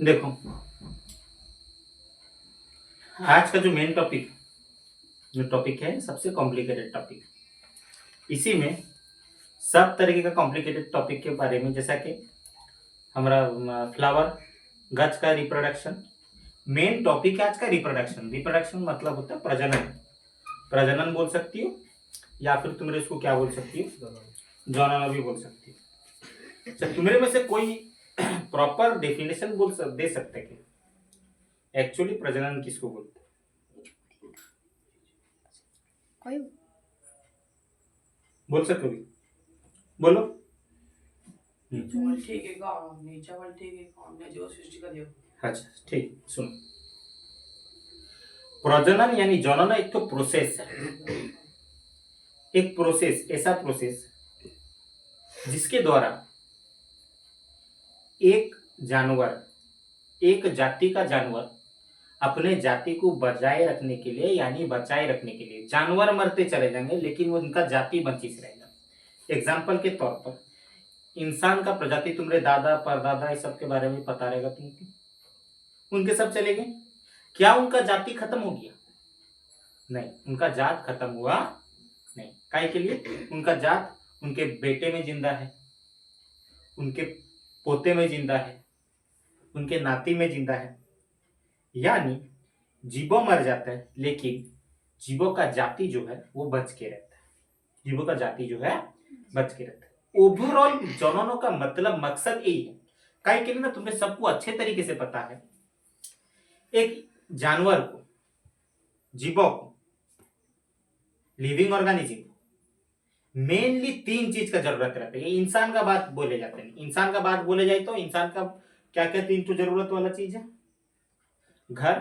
देखो, आज का जो टॉपिक है सबसे कॉम्प्लिकेटेड टॉपिक। इसी में सब तरीके का कॉम्प्लिकेटेड टॉपिक के बारे में, जैसा कि हमारा फ्लावर, गज का रिप्रोडक्शन। मेन टॉपिक है आज का रिप्रोडक्शन। रिप्रोडक्शन मतलब होता है प्रजनन। प्रजनन बोल सकती हो या फिर तुम इसको क्या बोल सकती हो, जनन भी बोल सकती हो। अच्छा, तुम्हारे में से कोई प्रॉपर डेफिनेशन दे सकते हैं कि एक्चुअली प्रजनन किसको बोलते हैं? कोई बोल सकते हो? बोलो। ठीक है जो सृष्टि का देव। अच्छा ठीक, सुनो। प्रजनन यानी जनन एक तो प्रोसेस है। एक प्रोसेस, ऐसा प्रोसेस जिसके द्वारा एक जानवर, एक जाति का जानवर अपने जाति को बचाए रखने के लिए, यानी बचाए रखने के लिए, जानवर मरते चले जाएंगे लेकिन उनका जाति बची रहेगा। एग्जाम्पल के तौर पर इंसान का प्रजाति, तुम्हारे दादा परदादा इस सब के बारे में पता रहेगा तुमको। उनके सब चले गए, क्या उनका जाति खत्म हो गया? नहीं, उनका जात खत्म हुआ नहीं। काहे के लिए? उनका जात उनके बेटे में जिंदा है, उनके पोते में जिंदा है, उनके नाती में जिंदा है। यानी जीवो मर जाता है लेकिन जीवों का जाति जो है वो बच के रहता है। जीवों का जाति जो है बच के रहता है। ओवरऑल जननों का मतलब मकसद यही है। काहे के लिए ना, तुम्हें सबको अच्छे तरीके से पता है। एक जानवर को, जीवों को, लिविंग ऑर्गेनिज्म मेनली 3 चीज का जरूरत रहता है। ये इंसान का बात बोले जाते हैं। इंसान का बात बोले जाए तो इंसान का क्या क्या 3 तो जरूरत वाला चीज है? घर,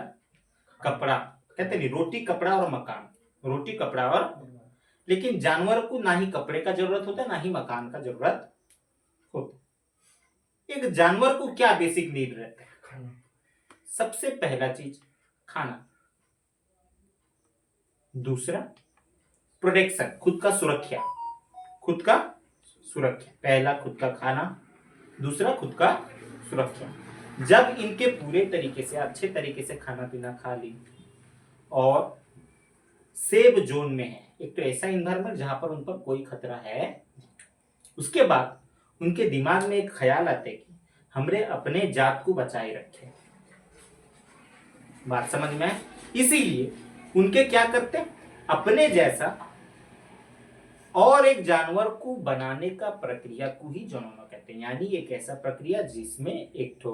कपड़ा, कहते नहीं, रोटी कपड़ा और मकान। रोटी कपड़ा और, लेकिन जानवर को ना ही कपड़े का जरूरत होता है ना ही मकान का जरूरत होता है। एक जानवर को क्या बेसिक नीड रहता है? सबसे पहला चीज खाना, दूसरा प्रोटेक्शन, खुद का सुरक्षा। खुद का सुरक्षा, पहला खुद का खाना, दूसरा खुद का सुरक्षा। जब इनके पूरे तरीके से, अच्छे तरीके से खाना पीना खा ली और सेफ जोन में है, एक तो ऐसा इन्वायरमेंट जहां पर उन पर कोई खतरा है, उसके बाद उनके दिमाग में एक ख्याल आता है कि हमरे अपने जात को बचाए रखे। बात समझ में आए? इसीलिए उनके क्या करते हैं, अपने जैसा और एक जानवर को बनाने का प्रक्रिया को ही जनन कहते हैं। यानी एक ऐसा प्रक्रिया जिसमें एक ठो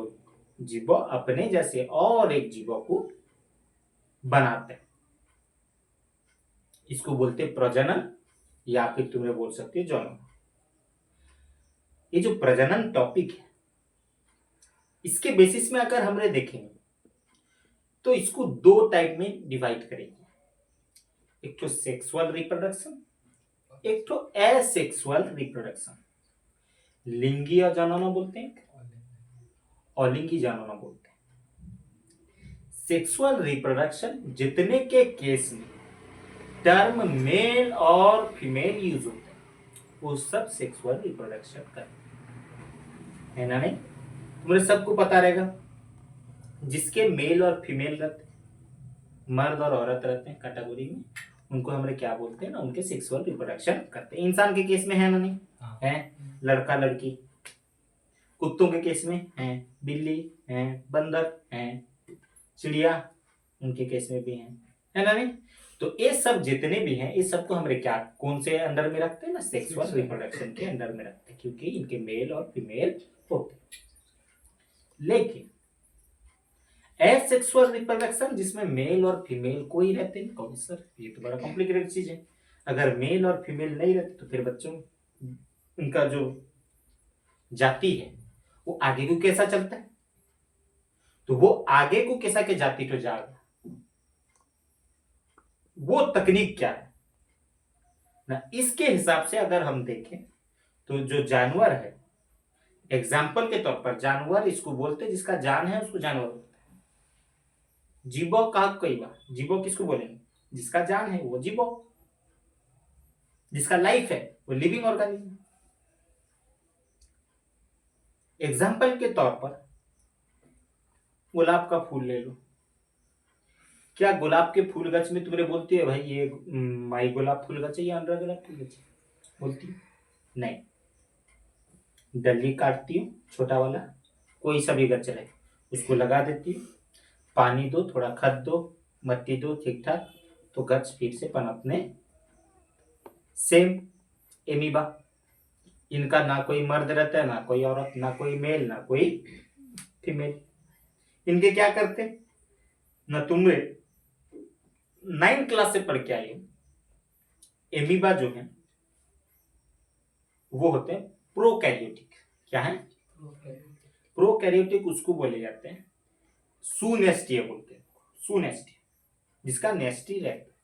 जीव अपने जैसे और एक जीव को बनाते हैं, इसको बोलते हैं प्रजनन, या फिर तुम्हें बोल सकते हो जनन। ये जो प्रजनन टॉपिक है, इसके बेसिस में अगर हमने देखेंगे तो इसको 2 टाइप में डिवाइड करेंगे। एक तो सेक्सुअल रिप्रोडक्शन, एक तो एसेक्सुअल रिप्रोडक्शन। लिंगीय जनन बोलते हैं, अलिंगी जनन बोलते हैं। सेक्सुअल रिप्रोडक्शन जितने के केस में टर्म मेल और फीमेल यूज होते हैं, वो सब सेक्सुअल रिप्रोडक्शन करते है ना? नहीं, तुम्हें सबको पता रहेगा जिसके मेल और फीमेल रहते, मर्द और औरत रहते हैं कैटेगरी में, उनको हमने क्या बोलते हैं ना, उनके सेक्सुअल रिप्रोडक्शन करते हैं। इंसान के केस में है ना? नहीं है, लड़का लड़की। कुत्तों के केस में है, बिल्ली है, बंदर है, चिड़िया, उनके केस में भी है ना? नहीं, तो ये सब जितने भी हैं, इस सबको हमने क्या, कौन से अंडर में रखते हैं ना, सेक्सुअल रिप्रोडक्शन के अंडर में रखते हैं, क्योंकि इनके मेल और फीमेल होते हैं। लेकिन एसेक्सुअल रिप्रोडक्शन जिसमें मेल और फीमेल कोई रहते नहीं, कौन सर, ये तो बड़ा कॉम्प्लिकेटेड चीज है। अगर मेल और फीमेल नहीं रहते तो फिर बच्चों, उनका जो जाति है वो आगे को कैसा चलता है? तो वो आगे को कैसा के जाति तो जा, वो तकनीक क्या है ना, इसके हिसाब से अगर हम देखें तो जो जानवर है, एग्जाम्पल के तौर पर जानवर इसको बोलते हैं, जिसका जान है उसको जानवर बोलते हैं। जीवो का कई बार, जीवो किसको बोलेंगे? जिसका जान है वो जीवो, जिसका लाइफ है वो लिविंग ऑर्गेनिज्म। एग्जाम्पल के तौर पर गुलाब का फूल ले लो, क्या गुलाब के फूल गच में तुम्हें बोलती है भाई ये माई गुलाब फूल गच है या अनुराग गुलाब फूल गच है? बोलती है? नहीं, डली काटती हूँ छोटा वाला, कोई सा भी गच रहे उसको लगा देती हूँ, पानी दो, थोड़ा खत दो, मट्टी दो ठीक ठाक, तो गच फिर से पनपने। सेम एमीबा, इनका ना कोई मर्द रहता है, ना कोई औरत, ना कोई मेल, ना कोई फीमेल। इनके क्या करते, ना तुम्हें 9th क्लास से पढ़ के आई हो, एमीबा जो है वो होते हैं प्रोकैरियोटिक। क्या है? प्रोकैरियोटिक उसको बोले जाते हैं, सुनेस्टिया बोलते हैं, सुनेस्टिया, जिसका नेस्टी रहता है।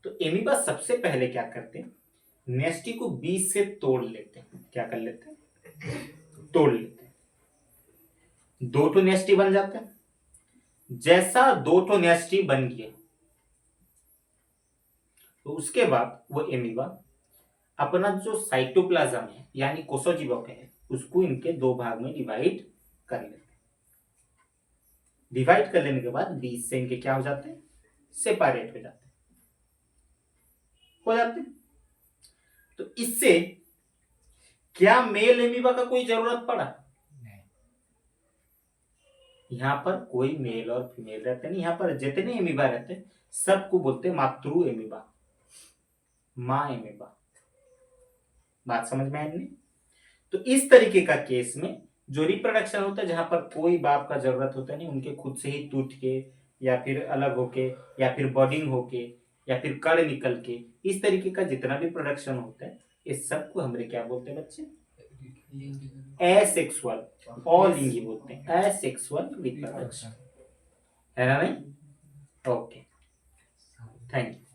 तो एमीबा सबसे पहले क्या करते हैं, नेस्टी को बीच से तोड़ लेते हैं। क्या कर लेते हैं? तोड़ लेते हैं, दो ठो नेस्टी बन जाते हैं। जैसा दो ठो नेस्टी बन गया तो उसके बाद वो एमीबा अपना जो साइटोप्लाज्म है यानी कोशोजीवक है उसको इनके दो भाग में डिवाइड कर लेते हैं। डिवाइड कर लेने के बाद बीच से इनके क्या हो जाते हैं, सेपरेट हो जाते हैं। तो इससे क्या मेल एमीबा का कोई जरूरत पड़ा? यहाँ पर कोई मेल और फीमेल रहते नहीं, यहाँ पर जितने एमीबा रहते हैं सबको बोलते हैं मातृ एमीबा, माँ एमीबा। बात समझ में आई नहीं? तो इस तरीके का केस में जो रिप्रोडक्शन होता है, जहां पर कोई बाप का जरूरत होता नहीं, उनके खुद से ही टूट के या फिर अलग होके या फिर बॉडिंग होके या फिर कड़ निकल के, इस तरीके का जितना भी प्रोडक्शन होता है इस सब को हमरे क्या बोलते हैं बच्चे? एसेक्सुअल, अलिंगी बोलते हैं, एसेक्सुअल रिप्रोडक्शन। है ना? नहीं? Okay, thank you.